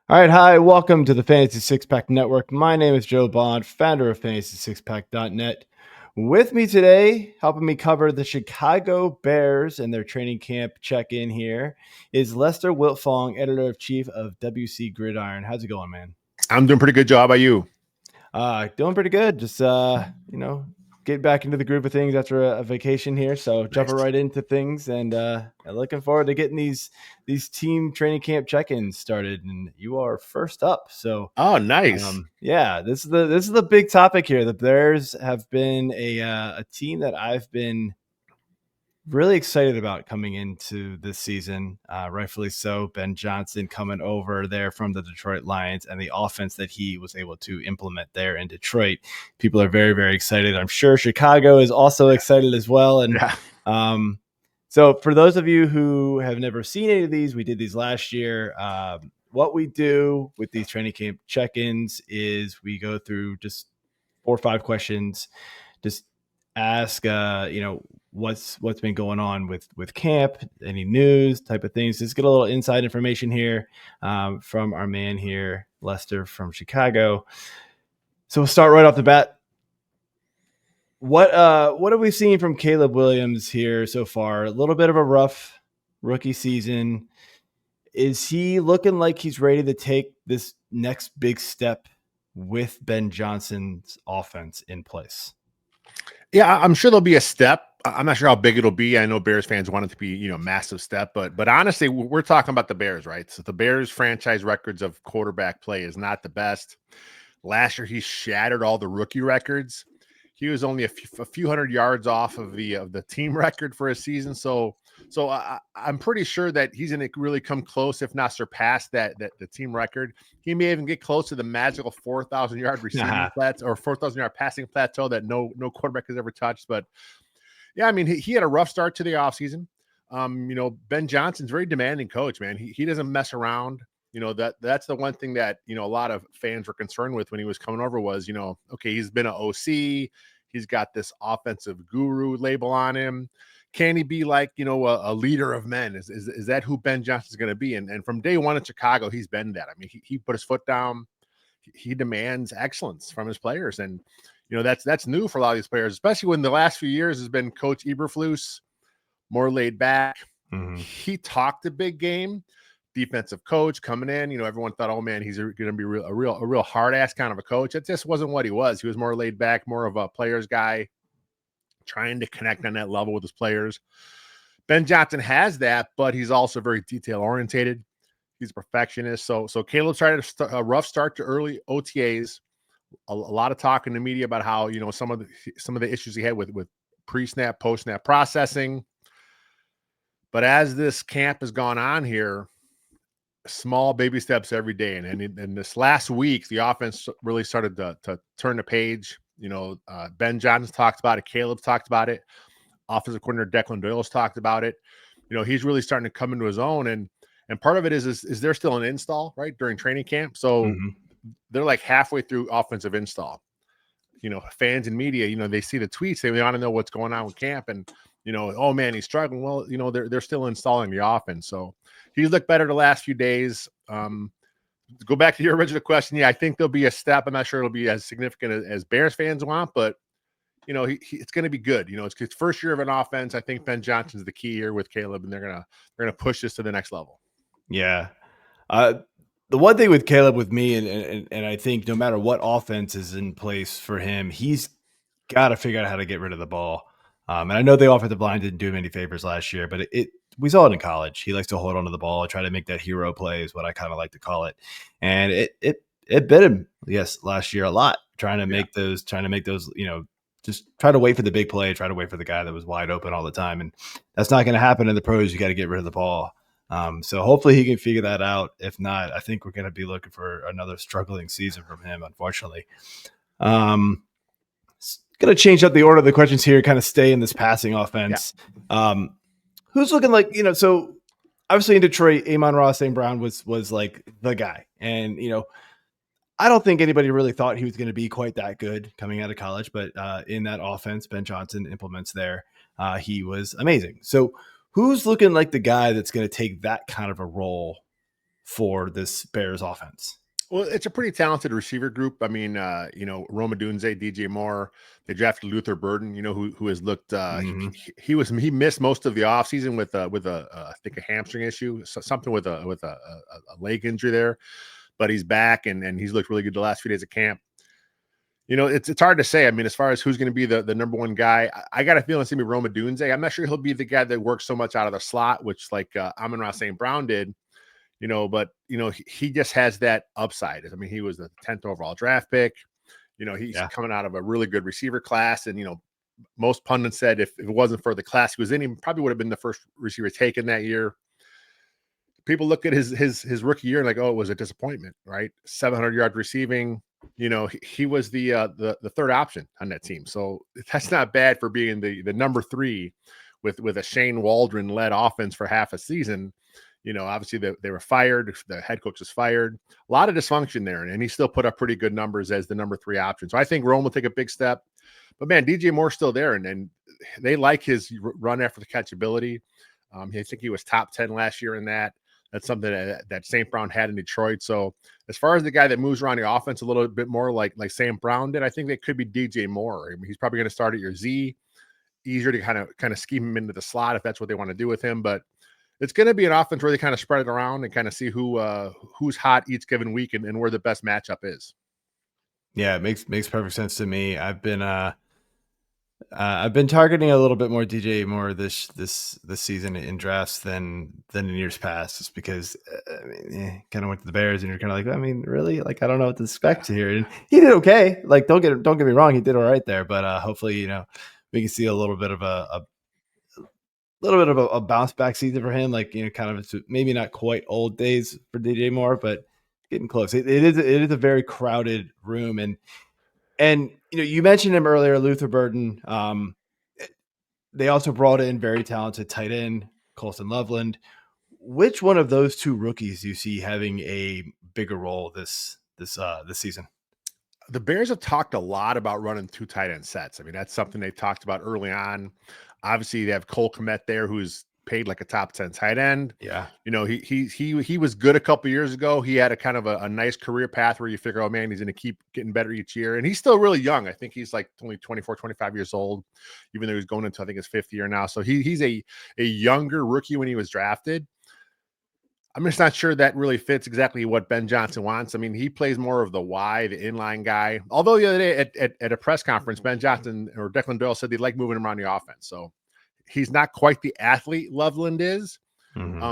All right, hi, welcome to the Fantasy Six Pack Network. My name is Joe Bond, founder of FantasySixPack.net. With me today, helping me cover the Chicago Bears and their training camp check-in here, is Lester Wiltfong, editor-in-chief of WC Gridiron. How's it going, man? I'm doing pretty good, Joe. How about you? Doing pretty good. Just getting back into the groove of things after a vacation here. So jumping Nice. right into things and looking forward to getting these team training camp check-ins started. And you are first up. So Oh, nice. this is the big topic here. The Bears have been a team that I've been really excited about coming into this season. Rightfully so. Ben Johnson coming over there from the Detroit Lions and the offense that he was able to implement there in Detroit. People are very, very excited. I'm sure Chicago is also excited as well. And Yeah. so for those of you who have never seen any of these, we did these last year. What we do with these training camp check-ins is we go through just 4 or 5 questions, just ask what's been going on with camp, any news type of things. Just get a little inside information here from our man here, Lester from Chicago. So we'll start right off the bat. What have we seen from Caleb Williams here so far? A little bit of a rough rookie season. Is he looking like he's ready to take this next big step with Ben Johnson's offense in place? Yeah, I'm sure there'll be a step. I'm not sure how big it'll be. I know Bears fans want it to be, massive step, but honestly, we're talking about the Bears, right? So the Bears franchise records of quarterback play is not the best. Last year, he shattered all the rookie records. He was only a few hundred yards off of the team record for a season. So I'm pretty sure that he's going to really come close, if not surpass that the team record. He may even get close to the magical 4,000 yard receiving plateau or 4,000 yard passing plateau that no quarterback has ever touched. But yeah, I mean, he had a rough start to the offseason. Ben Johnson's a very demanding coach, man. He doesn't mess around. That's the one thing that, a lot of fans were concerned with when he was coming over was, okay, he's been an OC. He's got this offensive guru label on him. Can he be like, a leader of men? Is that who Ben Johnson's going to be? And from day one in Chicago, he's been that. I mean, he put his foot down. He demands excellence from his players. And, that's new for a lot of these players, especially when the last few years has been Coach Eberflus, more laid back. Mm-hmm. He talked a big game. Defensive coach coming in, everyone thought, oh man, he's going to be a real hard ass kind of a coach. It just wasn't what he was. He was more laid back, more of a player's guy, trying to connect on that level with his players. Ben Johnson has that, but he's also very detail orientated. He's a perfectionist. So Caleb started a rough start to early OTAs. A lot of talk in the media about how some of the issues he had with pre-snap, post-snap processing. But as this camp has gone on here, small baby steps every day. And in this last week, the offense really started to turn the page. Ben Johnson talked about it. Caleb's talked about it. Offensive coordinator Declan Doyle's talked about it. He's really starting to come into his own. And part of it is there still an install, right, during training camp? So they're like halfway through offensive install. Fans and media, they see the tweets. They want to know what's going on with camp. And, oh, man, he's struggling. Well, they're still installing the offense. So he's looked better the last few days. Go back to your original question. Yeah, I think there'll be a step. I'm not sure it'll be as significant as Bears fans want, but, it's going to be good. It's his first year of an offense. I think Ben Johnson's the key here with Caleb, and they're going to push this to the next level. Yeah. The one thing with Caleb with me, and I think no matter what offense is in place for him, he's got to figure out how to get rid of the ball. And I know the offensive line didn't do him any favors last year, but we saw it in college. He likes to hold onto the ball, try to make that hero play is what I kind of like to call it. And it bit him, yes, last year a lot, trying to make those, just try to wait for the big play, try to wait for the guy that was wide open all the time. And that's not going to happen in the pros. You got to get rid of the ball. So hopefully he can figure that out. If not, I think we're going to be looking for another struggling season from him, unfortunately. Going to change up the order of the questions here, kind of stay in this passing offense. Yeah. Who's looking like, so obviously in Detroit, Amon-Ra St. Brown was like the guy. And, I don't think anybody really thought he was going to be quite that good coming out of college, but in that offense, Ben Johnson implements there. He was amazing. So who's looking like the guy that's going to take that kind of a role for this Bears offense. Well, it's a pretty talented receiver group. I mean, Rome Odunze, DJ Moore. They drafted Luther Burden, who has looked. He missed most of the offseason with I think a hamstring issue, something with a leg injury there, but he's back and he's looked really good the last few days of camp. It's hard to say. I mean, as far as who's going to be the number one guy, I got a feeling it's going to be Rome Odunze. I'm not sure he'll be the guy that works so much out of the slot, which like Amon-Ra St. Brown did. But he just has that upside. I mean, he was the 10th overall draft pick. He's coming out of a really good receiver class. And, most pundits said if it wasn't for the class he was in, he probably would have been the first receiver taken that year. People look at his rookie year and like, oh, it was a disappointment, right? 700-yard receiving. He was the third option on that team. So that's not bad for being the number 3 with a Shane Waldron-led offense for half a season. Obviously they were fired. The head coach was fired. A lot of dysfunction there, and he still put up pretty good numbers as the number 3 option. So I think Rome will take a big step. But, man, DJ Moore's still there, and they like his run after the catch ability. I think he was top 10 last year in that. That's something that St. Brown had in Detroit. So as far as the guy that moves around the offense a little bit more like St. Brown did, I think they could be DJ Moore. I mean, he's probably going to start at your Z. Easier to kind of scheme him into the slot if that's what they want to do with him. But it's going to be an offense where they kind of spread it around and kind of see who's hot each given week and where the best matchup is. Yeah, it makes perfect sense to me. I've been targeting a little bit more DJ Moore this season in drafts than in years past, just because kind of went to the Bears and you're kind of like, I mean, really, like I don't know what to expect here. And he did okay. Like don't get me wrong, he did all right there, but hopefully we can see a little bit of a bounce back season for him, like kind of maybe not quite old days for DJ Moore, but getting close. It is a very crowded room, and you mentioned him earlier, Luther Burden. They also brought in very talented tight end Colston Loveland. Which one of those 2 rookies do you see having a bigger role this season? The Bears have talked a lot about running 2 tight end sets. I mean, that's something they talked about early on. Obviously, they have Cole Kmet there, who's paid like a top 10 tight end. Yeah. He was good a couple years ago. He had a kind of a nice career path where you figure, oh man, he's going to keep getting better each year. And he's still really young. I think he's like only 24, 25 years old, even though he's going into, I think, his 5th year now. So he's a younger rookie when he was drafted. I'm just not sure that really fits exactly what Ben Johnson wants. I mean, he plays more of the Y, the inline guy. Although the other day at a press conference, Ben Johnson or Declan Doyle said they like moving him around the offense. So he's not quite the athlete Loveland is,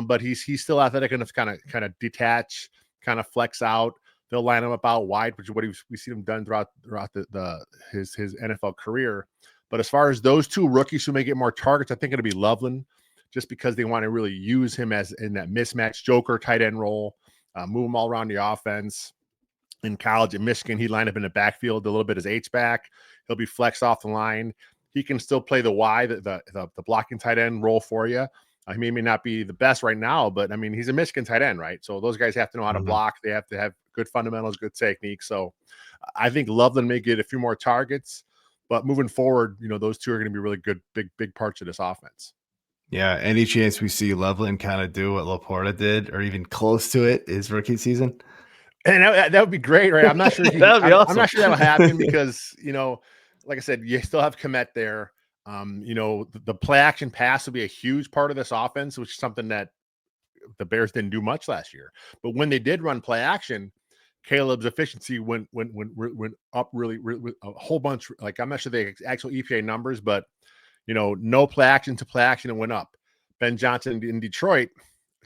but he's still athletic enough to kind of detach, kind of flex out. They'll line him up out wide, which is what we've seen him done throughout his NFL career. But as far as those 2 rookies who may get more targets, I think it'll be Loveland, just because they want to really use him as in that mismatch joker tight end role, move him all around the offense. In college at Michigan, he lined up in the backfield a little bit as H-back. He'll be flexed off the line. He can still play the Y, the blocking tight end role for you. He may not be the best right now, but I mean, he's a Michigan tight end, right? So those guys have to know how to block. They have to have good fundamentals, good technique. So I think Loveland may get a few more targets, but moving forward, those 2 are going to be really good, big parts of this offense. Yeah, any chance we see Loveland kind of do what Laporta did, or even close to it, his rookie season? And that would be great, right? I'm not sure. That would be awesome. I'm not sure that'll happen because like I said, you still have Kmet there. The play action pass will be a huge part of this offense, which is something that the Bears didn't do much last year. But when they did run play action, Caleb's efficiency went up really a whole bunch. Like I'm not sure the actual EPA numbers, but no play action to play action, and went up. Ben Johnson in Detroit,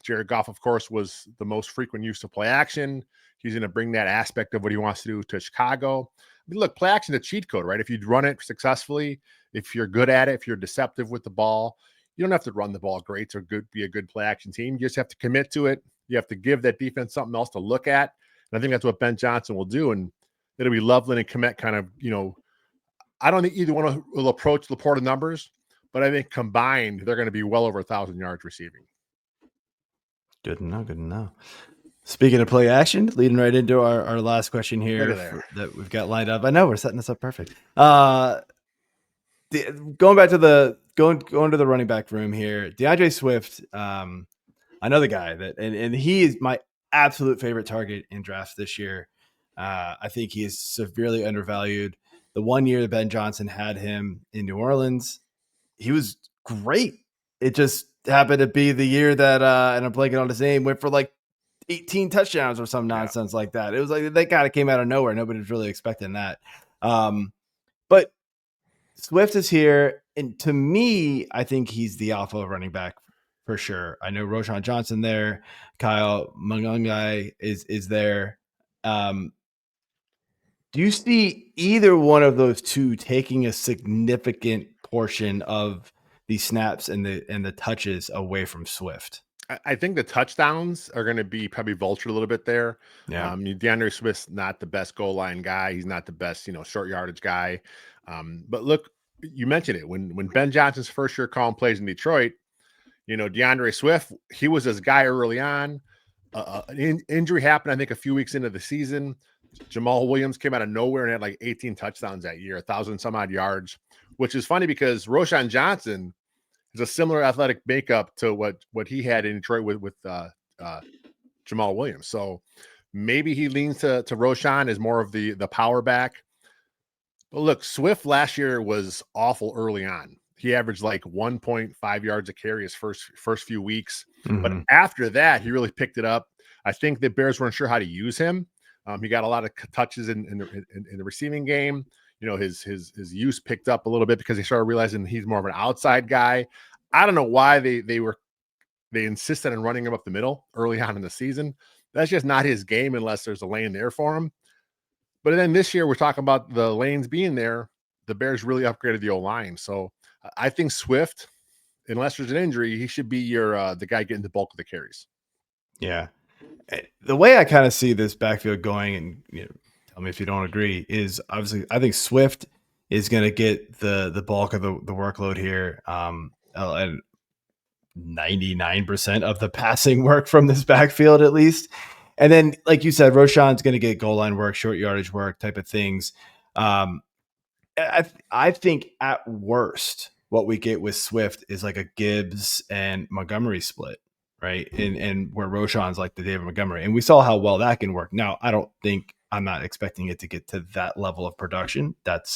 Jared Goff, of course, was the most frequent use of play action. He's going to bring that aspect of what he wants to do to Chicago. I mean, look, play action is a cheat code, right? If you run it successfully, if you're good at it, if you're deceptive with the ball, you don't have to run the ball great to be a good play action team. You just have to commit to it. You have to give that defense something else to look at. And I think that's what Ben Johnson will do. And it'll be Loveland and Kmet kind of, I don't think either one will approach Laporta numbers, but I think combined, they're going to be well over 1,000 yards receiving. Good to know. Speaking of play action, leading right into our last question here that we've got lined up. I know we're setting this up perfect. Going back to going to the running back room here, DeAndre Swift. I know the guy and he is absolute favorite target in drafts this year. I think he is severely undervalued. The 1 year that Ben Johnson had him in New Orleans, he was great. It just happened to be the year that, and I'm blanking on his name, went for like 18 touchdowns or some nonsense like that. It was like they kind of came out of nowhere. Nobody was really expecting that. But Swift is here, and to me, I think he's the alpha running back for sure. I know Roschon Johnson there, Kyle Monangai is there. Do you see either one of those two taking a significant portion of the snaps and the touches away from Swift? I think the touchdowns are going to be probably vultured a little bit there. Yeah. DeAndre Swift's not the best goal line guy. He's not the best, short yardage guy. But look, you mentioned it when Ben Johnson's first year calling plays in Detroit. DeAndre Swift, he was this guy early on. An injury happened, I think, a few weeks into the season. Jamal Williams came out of nowhere and had like 18 touchdowns that year, 1,000 some odd yards, which is funny because Roschon Johnson is a similar athletic makeup to what he had in Detroit with Jamal Williams. So maybe he leans to Roschon as more of the power back. But look, Swift last year was awful early on. He averaged like 1.5 yards a carry his first few weeks. Mm-hmm. But after that, he really picked it up. I think the Bears weren't sure how to use him. He got a lot of touches in the receiving game. His use picked up a little bit because they started realizing he's more of an outside guy. I don't know why they insisted on running him up the middle early on in the season. That's just not his game unless there's a lane there for him. But then this year we're talking about the lanes being there. The Bears really upgraded the O-line. So I think Swift, unless there's an injury, he should be the guy getting the bulk of the carries. Yeah. The way I kind of see this backfield going, and tell me if you don't agree, is obviously I think Swift is going to get the bulk of the workload here, and 99% of the passing work from this backfield at least. And then, like you said, Roschon's going to get goal line work, short yardage work type of things. I think at worst, what we get with Swift is like a Gibbs and Montgomery split, right? And where Roschon's like the David Montgomery. And we saw how well that can work. Now, I'm not expecting it to get to that level of production. That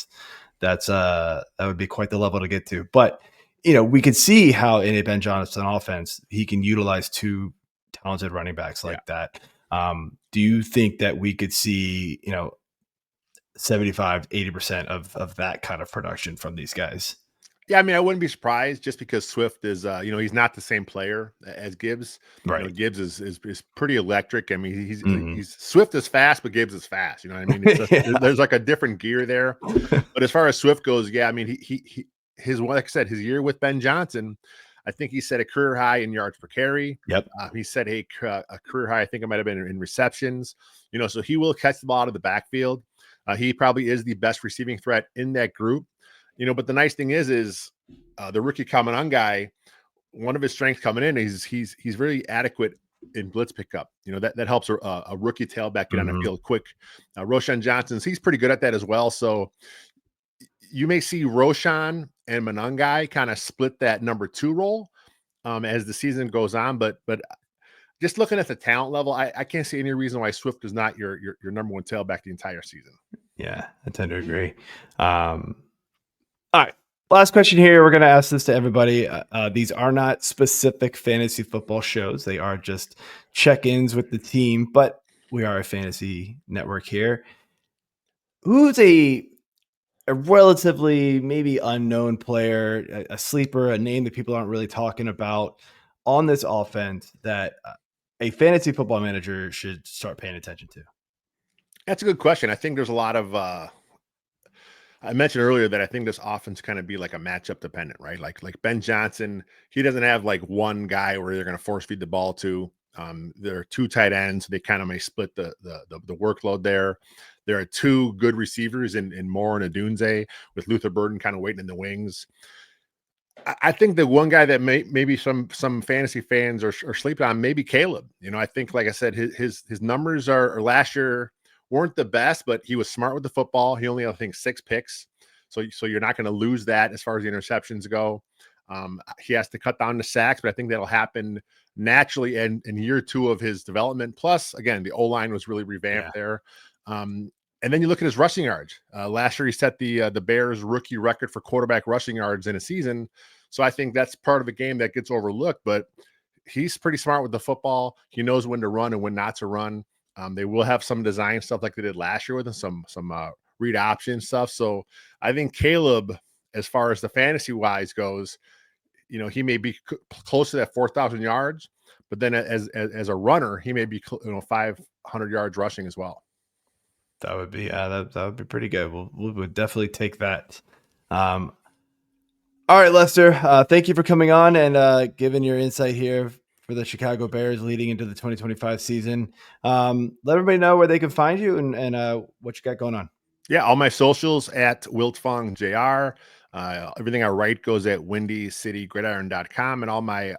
would be quite the level to get to. But, we could see how in a Ben Johnson offense, he can utilize two talented running backs like that. Do you think that we could see, 75, 80% of that kind of production from these guys? Yeah, I mean, I wouldn't be surprised just because Swift is, he's not the same player as Gibbs. Right. Gibbs is pretty electric. I mean, he's Swift is fast, but Gibbs is fast. You know what I mean? There's like a different gear there. But as far as Swift goes, yeah, I mean, like I said, his year with Ben Johnson, I think he set a career high in yards per carry. Yep. He set a career high. I think it might have been in receptions. So he will catch the ball out of the backfield. He probably is the best receiving threat in that group. But the nice thing is the rookie Kyle Monangai, one of his strengths coming in is he's very adequate in blitz pickup. That helps a rookie tailback get on the field quick. Roschon Johnson, he's pretty good at that as well. So you may see Roschon and Monangai kind of split that number 2 role as the season goes on. But just looking at the talent level, I can't see any reason why Swift is not your number 1 tailback the entire season. Yeah, I tend to agree. All right. Last question here. We're going to ask this to everybody. These are not specific fantasy football shows. They are just check-ins with the team, but we are a fantasy network here. Who's a relatively maybe unknown player, a sleeper, a name that people aren't really talking about on this offense that a fantasy football manager should start paying attention to? That's a good question. I think there's a lot of I mentioned earlier that I think this offense kind of be like a matchup dependent, right? Like Ben Johnson, he doesn't have like one guy where they're going to force feed the ball to. There are 2 tight ends. They kind of may split the workload there. There are 2 good receivers in Moore and Odunze, with Luther Burden kind of waiting in the wings. I think the one guy that maybe some fantasy fans are sleeping on, maybe Caleb. I think, like I said, his numbers are last year weren't the best, but he was smart with the football. He only had, I think, 6 picks. So you're not going to lose that as far as the interceptions go. He has to cut down the sacks, but I think that'll happen naturally in year 2 of his development. Plus, again, the O-line was really revamped there. And then you look at his rushing yards. Last year, he set the Bears rookie record for quarterback rushing yards in a season. So I think that's part of a game that gets overlooked. But he's pretty smart with the football. He knows when to run and when not to run. They will have some design stuff like they did last year with him, some read option stuff. So I think Caleb, as far as the fantasy wise goes, he may be close to that 4,000 yards, but then as a runner, he may be 500 yards rushing as well. That would be that would be pretty good. We would definitely take that. All right, Lester. Thank you for coming on and giving your insight here for the Chicago Bears leading into the 2025 season. Let everybody know where they can find you and what you got going on. Yeah, all my socials at Wiltfong JR. Everything I write goes at windycitygridiron.com, and all my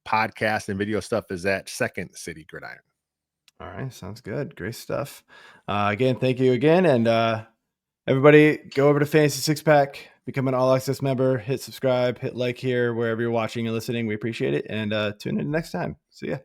podcast and video stuff is at Second City Gridiron. All right, sounds good. Great stuff. Again, thank you again, and everybody go over to Fantasy Six Pack, become an All Access member, hit subscribe, hit like here wherever you're watching and listening. We appreciate it, and tune in next time. See ya.